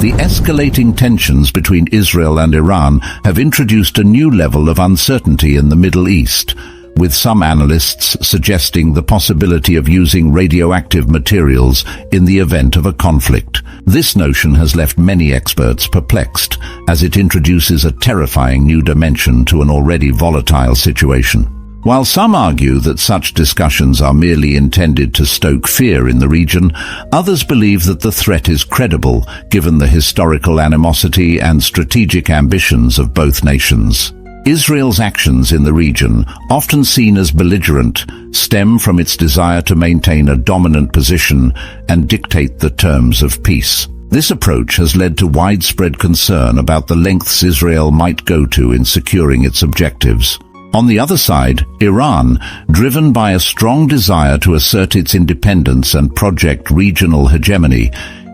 The escalating tensions between Israel and Iran have introduced a new level of uncertainty in the Middle East, with some analysts suggesting the possibility of using radioactive materials in the event of a conflict. This notion has left many experts perplexed, as it introduces a terrifying new dimension to an already volatile situation. While some argue that such discussions are merely intended to stoke fear in the region, others believe that the threat is credible given the historical animosity and strategic ambitions of both nations. Israel's actions in the region, often seen as belligerent, stem from its desire to maintain a dominant position and dictate the terms of peace. This approach has led to widespread concern about the lengths Israel might go to in securing its objectives. On the other side, Iran, driven by a strong desire to assert its independence and project regional hegemony,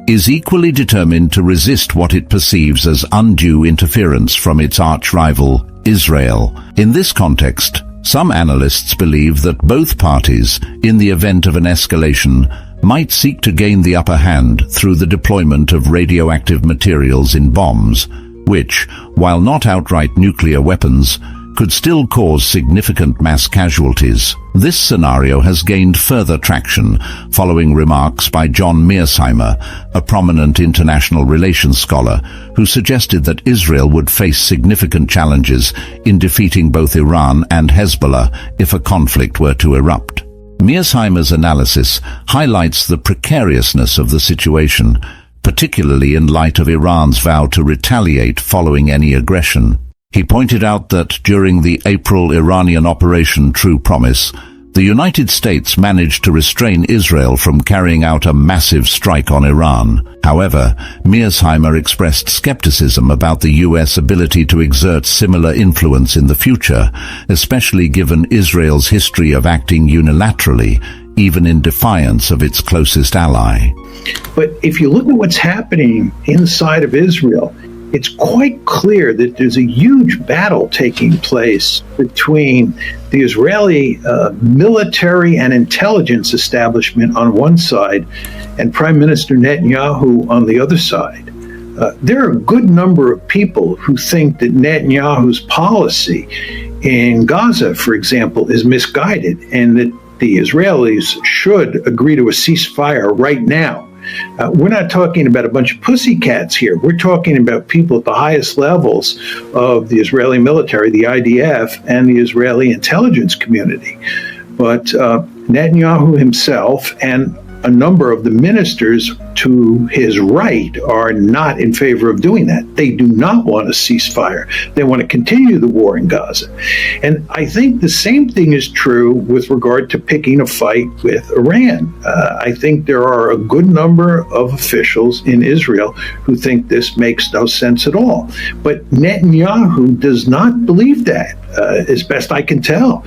is equally determined to resist what it perceives as undue interference from its arch-rival, Israel. In this context, some analysts believe that both parties, in the event of an escalation, might seek to gain the upper hand through the deployment of radioactive materials in bombs, which, while not outright nuclear weapons, could still cause significant mass casualties. This scenario has gained further traction following remarks by John Mearsheimer, a prominent international relations scholar, who suggested that Israel would face significant challenges in defeating both Iran and Hezbollah if a conflict were to erupt. Mearsheimer's analysis highlights the precariousness of the situation, particularly in light of Iran's vow to retaliate following any aggression. He pointed out that during the April Iranian Operation True Promise, the United States managed to restrain Israel from carrying out a massive strike on Iran. However, Mearsheimer expressed skepticism about the U.S. ability to exert similar influence in the future, especially given Israel's history of acting unilaterally, even in defiance of its closest ally. But if you look at what's happening inside of Israel, it's quite clear that there's a huge battle taking place between the Israeli military and intelligence establishment on one side and Prime Minister Netanyahu on the other side. There are a good number of people who think that Netanyahu's policy in Gaza, for example, is misguided and that the Israelis should agree to a ceasefire right now. We're not talking about a bunch of pussycats here. We're talking about people at the highest levels of the Israeli military, the IDF, and the Israeli intelligence community. But Netanyahu himself and a number of the ministers to his right are not in favor of doing that. They do not want a ceasefire. They want to continue the war in Gaza. And I think the same thing is true with regard to picking a fight with Iran. I think there are a good number of officials in Israel who think this makes no sense at all. But Netanyahu does not believe that. As best I can tell,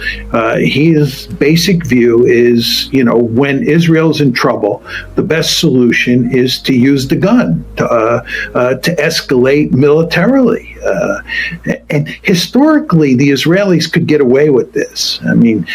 his basic view is, when Israel's in trouble, the best solution is to use the gun, to escalate militarily. And historically, the Israelis could get away with this. I mean,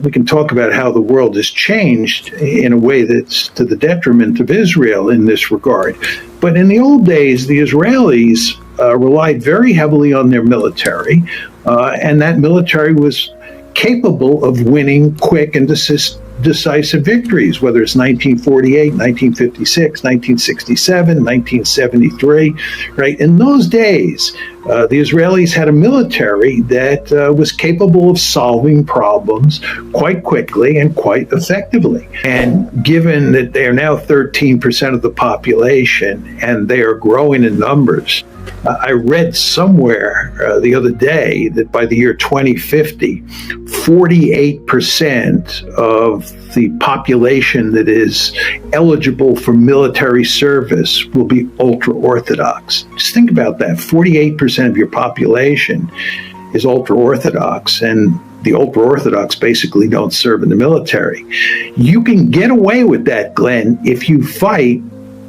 we can talk about how the world has changed in a way that's to the detriment of Israel in this regard. But in the old days, the Israelis relied very heavily on their military, and that military was capable of winning quick and decisive victories, whether it's 1948, 1956, 1967, 1973, right? In those days, the Israelis had a military that was capable of solving problems quite quickly and quite effectively. And given that they are now 13% of the population and they are growing in numbers, I read somewhere the other day that by the year 2050, 48% of the population that is eligible for military service will be ultra-Orthodox. Just think about that. 48% of your population is ultra-Orthodox, and the ultra-Orthodox basically don't serve in the military. You can get away with that, Glenn, if you fight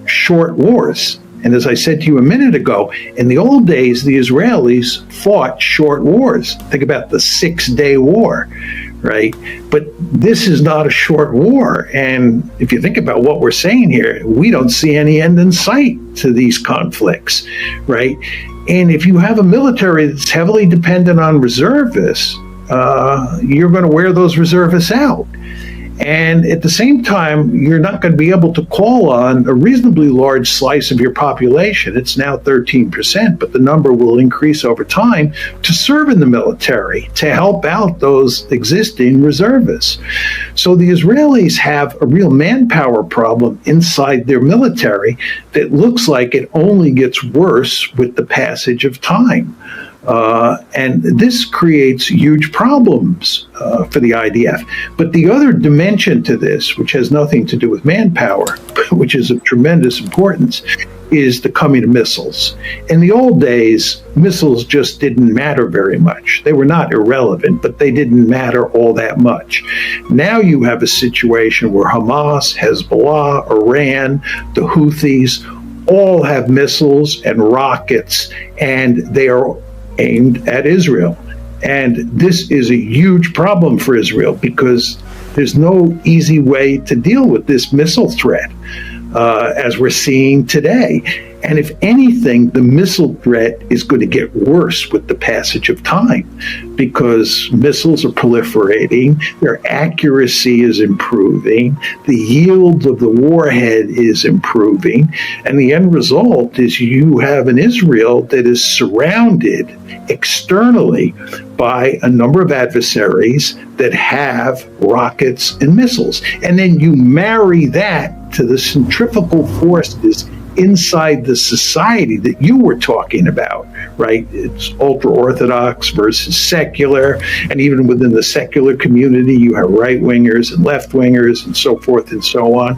short wars. And as I said to you a minute ago, in the old days, the Israelis fought short wars. Think about the 6-day war, right? But this is not a short war. And if you think about what we're saying here, we don't see any end in sight to these conflicts, right? And if you have a military that's heavily dependent on reservists, you're going to wear those reservists out. And at the same time, you're not going to be able to call on a reasonably large slice of your population. It's now 13%, but the number will increase over time to serve in the military, to help out those existing reservists. So the Israelis have a real manpower problem inside their military that looks like it only gets worse with the passage of time. And this creates huge problems for the IDF. But the other dimension to this, which has nothing to do with manpower, which is of tremendous importance, is the coming of missiles. In the old days, missiles just didn't matter very much. They were not irrelevant, but they didn't matter all that much. Now you have a situation where Hamas, Hezbollah, Iran, the Houthis all have missiles and rockets, and they are aimed at Israel. And this is a huge problem for Israel because there's no easy way to deal with this missile threat, as we're seeing today. And if anything, the missile threat is going to get worse with the passage of time because missiles are proliferating, their accuracy is improving, the yield of the warhead is improving, and the end result is you have an Israel that is surrounded externally by a number of adversaries that have rockets and missiles. And then you marry that to the centrifugal forces inside the society that you were talking about, right? It's ultra-Orthodox versus secular, and even within the secular community, you have right-wingers and left-wingers and so forth and so on.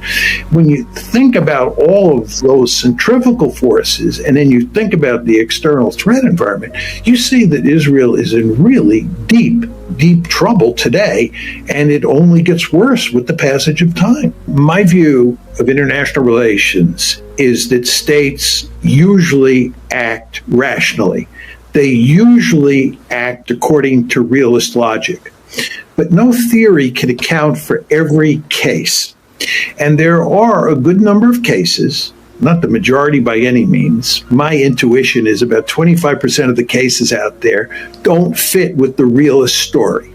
When you think about all of those centrifugal forces, and then you think about the external threat environment, you see that Israel is in really deep trouble today, and it only gets worse with the passage of time. My view of international relations is that states usually act rationally. They usually act according to realist logic. But no theory can account for every case. And there are a good number of cases, not the majority by any means. My intuition is about 25% of the cases out there don't fit with the realist story.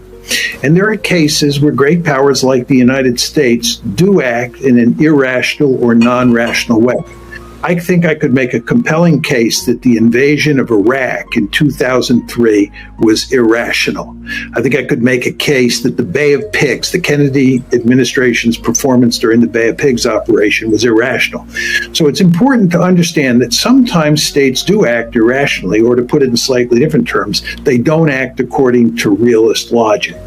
And there are cases where great powers like the United States do act in an irrational or non-rational way. I think I could make a compelling case that the invasion of Iraq in 2003 was irrational. I think I could make a case that the Bay of Pigs, the Kennedy administration's performance during the Bay of Pigs operation, was irrational. So it's important to understand that sometimes states do act irrationally, or to put it in slightly different terms, they don't act according to realist logic.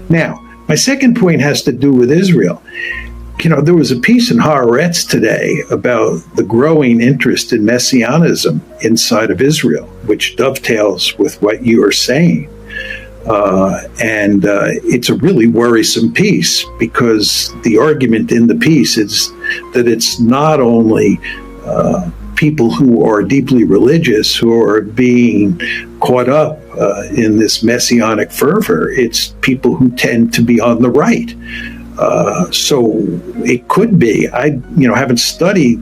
Now, my second point has to do with Israel. You know, there was a piece in Haaretz today about the growing interest in messianism inside of Israel, which dovetails with what you are saying. And it's a really worrisome piece because the argument in the piece is that it's not only people who are deeply religious who are being caught up in this messianic fervor, it's people who tend to be on the right. So it could be. I haven't studied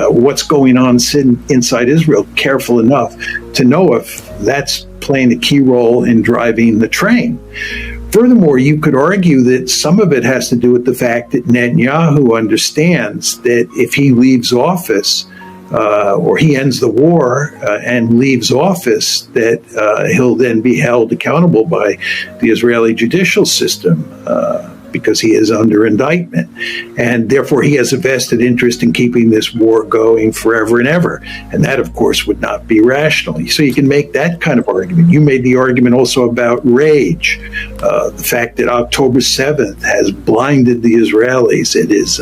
what's going on inside Israel careful enough to know if that's playing a key role in driving the train. Furthermore, you could argue that some of it has to do with the fact that Netanyahu understands that if he leaves office, or he ends the war and leaves office, that he'll then be held accountable by the Israeli judicial system because he is under indictment. And therefore, he has a vested interest in keeping this war going forever and ever. And that, of course, would not be rational. So you can make that kind of argument. You made the argument also about rage, the fact that October 7th has blinded the Israelis. It has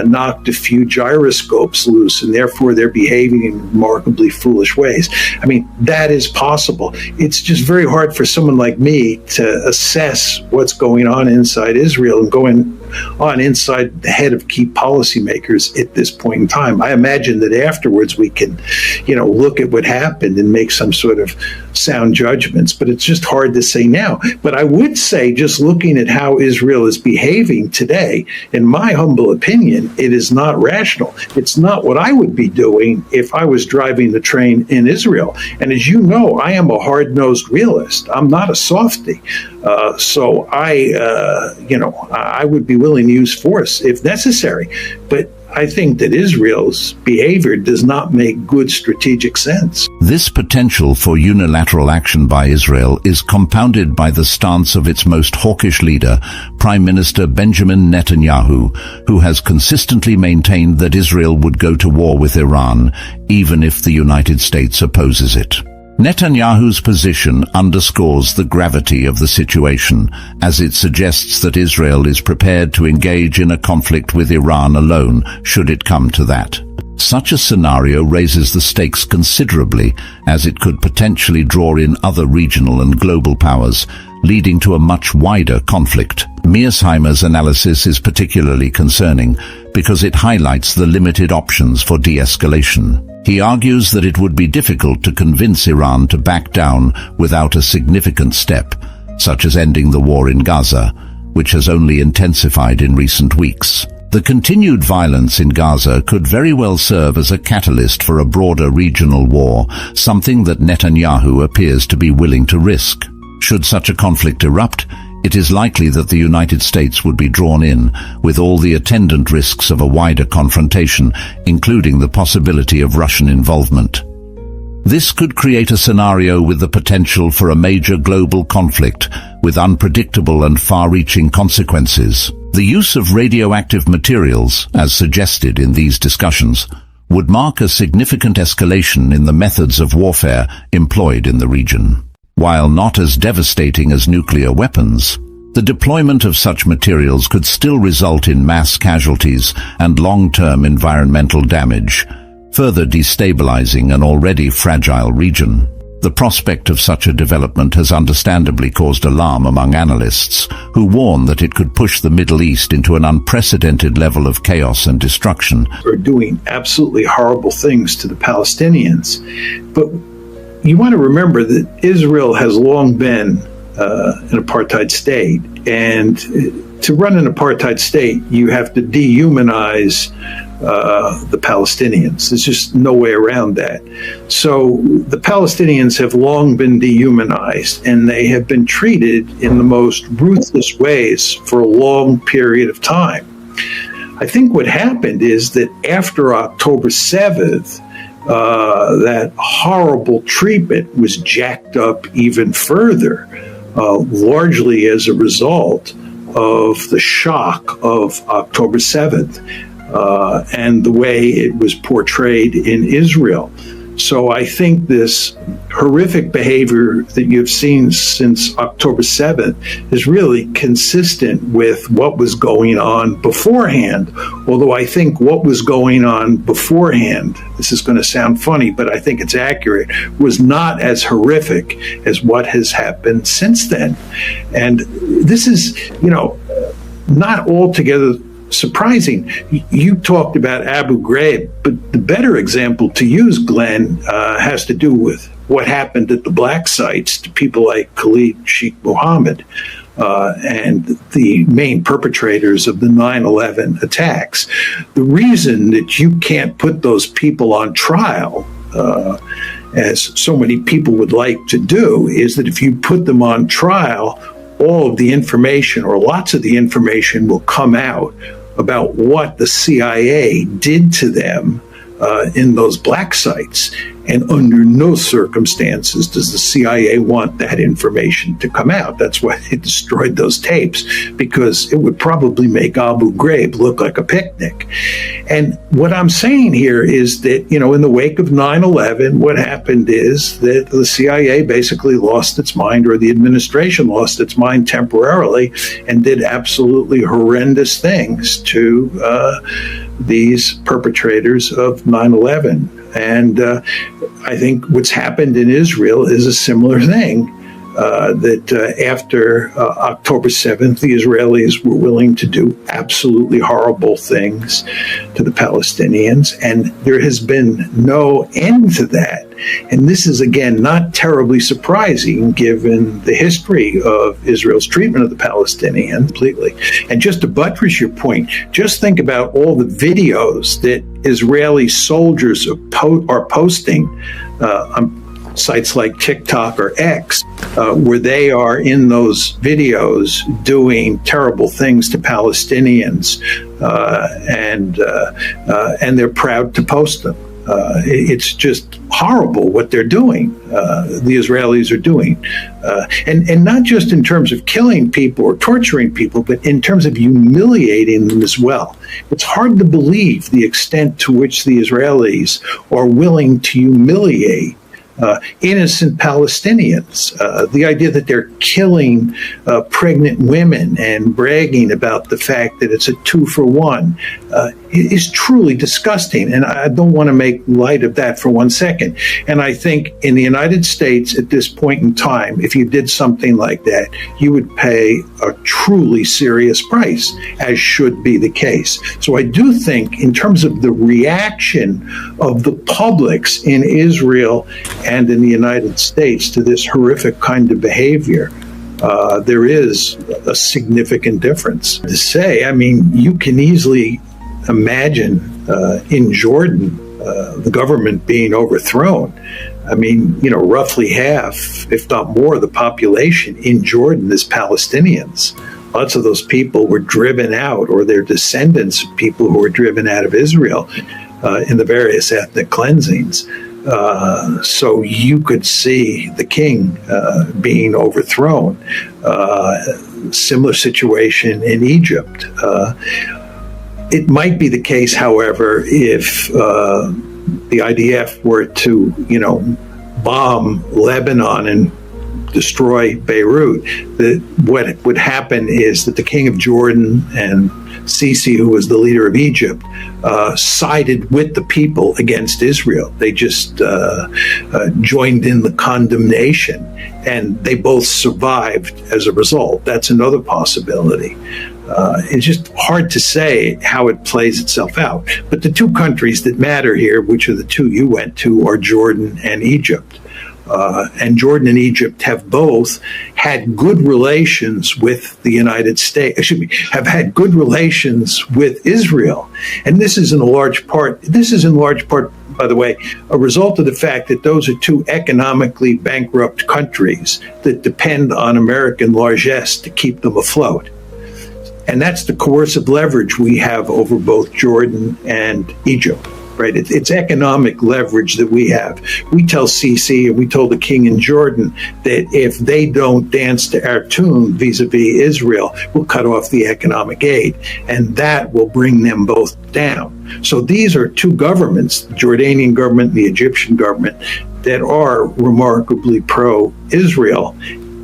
knocked a few gyroscopes loose, and therefore they're behaving in remarkably foolish ways. I mean, that is possible. It's just very hard for someone like me to assess what's going on inside Israel and go in on inside the head of key policymakers at this point in time. I imagine that afterwards we can, look at what happened and make some sort of sound judgments, but it's just hard to say now. But I would say, just looking at how Israel is behaving today, in my humble opinion, it is not rational. It's not what I would be doing if I was driving the train in Israel. And as you know, I am a hard-nosed realist. I'm not a softie. So I would be willing to use force if necessary. But I think that Israel's behavior does not make good strategic sense. This potential for unilateral action by Israel is compounded by the stance of its most hawkish leader, Prime Minister Benjamin Netanyahu, who has consistently maintained that Israel would go to war with Iran, even if the United States opposes it. Netanyahu's position underscores the gravity of the situation, as it suggests that Israel is prepared to engage in a conflict with Iran alone, should it come to that. Such a scenario raises the stakes considerably, as it could potentially draw in other regional and global powers, leading to a much wider conflict. Mearsheimer's analysis is particularly concerning because it highlights the limited options for de-escalation. He argues that it would be difficult to convince Iran to back down without a significant step, such as ending the war in Gaza, which has only intensified in recent weeks. The continued violence in Gaza could very well serve as a catalyst for a broader regional war, something that Netanyahu appears to be willing to risk. Should such a conflict erupt, it is likely that the United States would be drawn in, with all the attendant risks of a wider confrontation, including the possibility of Russian involvement. This could create a scenario with the potential for a major global conflict, with unpredictable and far-reaching consequences. The use of radioactive materials, as suggested in these discussions, would mark a significant escalation in the methods of warfare employed in the region. While not as devastating as nuclear weapons, the deployment of such materials could still result in mass casualties and long-term environmental damage, further destabilizing an already fragile region. The prospect of such a development has understandably caused alarm among analysts, who warn that it could push the Middle East into an unprecedented level of chaos and destruction. We're doing absolutely horrible things to the Palestinians, but you want to remember that Israel has long been an apartheid state, and to run an apartheid state, you have to dehumanize the Palestinians. There's just no way around that. So the Palestinians have long been dehumanized, and they have been treated in the most ruthless ways for a long period of time. I think what happened is that after October 7th, that horrible treatment was jacked up even further, largely as a result of the shock of October 7th and the way it was portrayed in Israel. So I think this horrific behavior that you've seen since October 7th is really consistent with what was going on beforehand. Although I think what was going on beforehand, this is going to sound funny, but I think it's accurate, was not as horrific as what has happened since then. And this is, not altogether surprising. You talked about Abu Ghraib, but the better example to use, Glenn, has to do with what happened at the black sites to people like Khalid Sheikh Mohammed and the main perpetrators of the 9/11 attacks. The reason that you can't put those people on trial, as so many people would like to do, is that if you put them on trial, all of the information, or lots of the information, will come out about what the CIA did to them in those black sites. And under no circumstances does the CIA want that information to come out. That's why they destroyed those tapes, because it would probably make Abu Ghraib look like a picnic. And what I'm saying here is that, in the wake of 9/11, what happened is that the CIA basically lost its mind, or the administration lost its mind temporarily, and did absolutely horrendous things to these perpetrators of 9/11. And I think what's happened in Israel is a similar thing. that after October 7th, the Israelis were willing to do absolutely horrible things to the Palestinians, and there has been no end to that. And this is, again, not terribly surprising given the history of Israel's treatment of the Palestinians completely. And just to buttress your point, just think about all the videos that Israeli soldiers are posting on sites like TikTok or X, where they are in those videos doing terrible things to Palestinians, and they're proud to post them. It's just horrible what they're doing, the Israelis are doing. And not just in terms of killing people or torturing people, but in terms of humiliating them as well. It's hard to believe the extent to which the Israelis are willing to humiliate innocent Palestinians. The idea that they're killing pregnant women and bragging about the fact that it's a 2-for-1 is truly disgusting. And I don't want to make light of that for 1 second. And I think in the United States at this point in time, if you did something like that, you would pay a truly serious price, as should be the case. So I do think in terms of the reaction of the publics in Israel and in the United States to this horrific kind of behavior, there is a significant difference. To say, I mean, you can easily imagine in Jordan the government being overthrown. I mean, roughly half, if not more, of the population in Jordan is Palestinians. Lots of those people were driven out, or they're descendants of people who were driven out of Israel in the various ethnic cleansings. So you could see the king being overthrown. Similar situation in Egypt. It might be the case, however, if the IDF were to, bomb Lebanon and destroy Beirut, that what would happen is that the king of Jordan and Sisi, who was the leader of Egypt, sided with the people against Israel. They just joined in the condemnation, and they both survived as a result. That's another possibility. It's just hard to say how it plays itself out. But the two countries that matter here, which are the two you went to, are Jordan and Egypt. And Jordan and Egypt have both had good relations with the United States, have had good relations with Israel. And this is in large part, by the way, a result of the fact that those are two economically bankrupt countries that depend on American largesse to keep them afloat. And that's the coercive leverage we have over both Jordan and Egypt. Right? It's economic leverage that we have. We tell Sisi, and we told the king in Jordan, that if they don't dance to our tune vis-a-vis Israel, we'll cut off the economic aid, and that will bring them both down. So these are two governments, the Jordanian government and the Egyptian government, that are remarkably pro-Israel,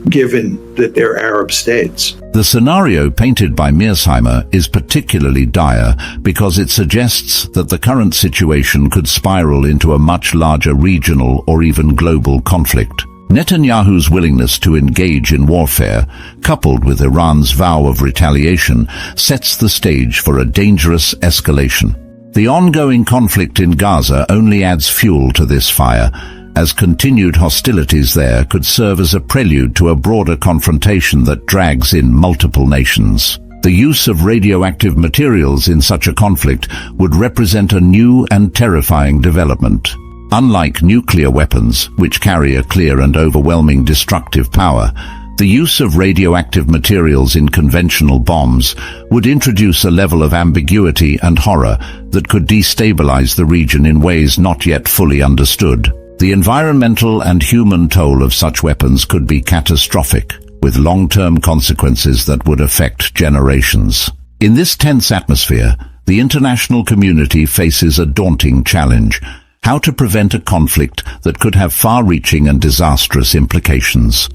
given that they're Arab states. The scenario painted by Mearsheimer is particularly dire because it suggests that the current situation could spiral into a much larger regional or even global conflict. Netanyahu's willingness to engage in warfare, coupled with Iran's vow of retaliation, sets the stage for a dangerous escalation. The ongoing conflict in Gaza only adds fuel to this fire, as continued hostilities there could serve as a prelude to a broader confrontation that drags in multiple nations. The use of radioactive materials in such a conflict would represent a new and terrifying development. Unlike nuclear weapons, which carry a clear and overwhelming destructive power, the use of radioactive materials in conventional bombs would introduce a level of ambiguity and horror that could destabilize the region in ways not yet fully understood. The environmental and human toll of such weapons could be catastrophic, with long-term consequences that would affect generations. In this tense atmosphere, the international community faces a daunting challenge: how to prevent a conflict that could have far-reaching and disastrous implications.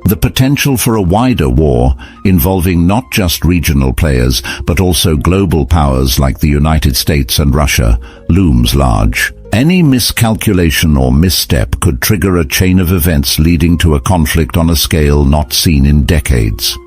The potential for a wider war, involving not just regional players, but also global powers like the United States and Russia, looms large. Any miscalculation or misstep could trigger a chain of events leading to a conflict on a scale not seen in decades.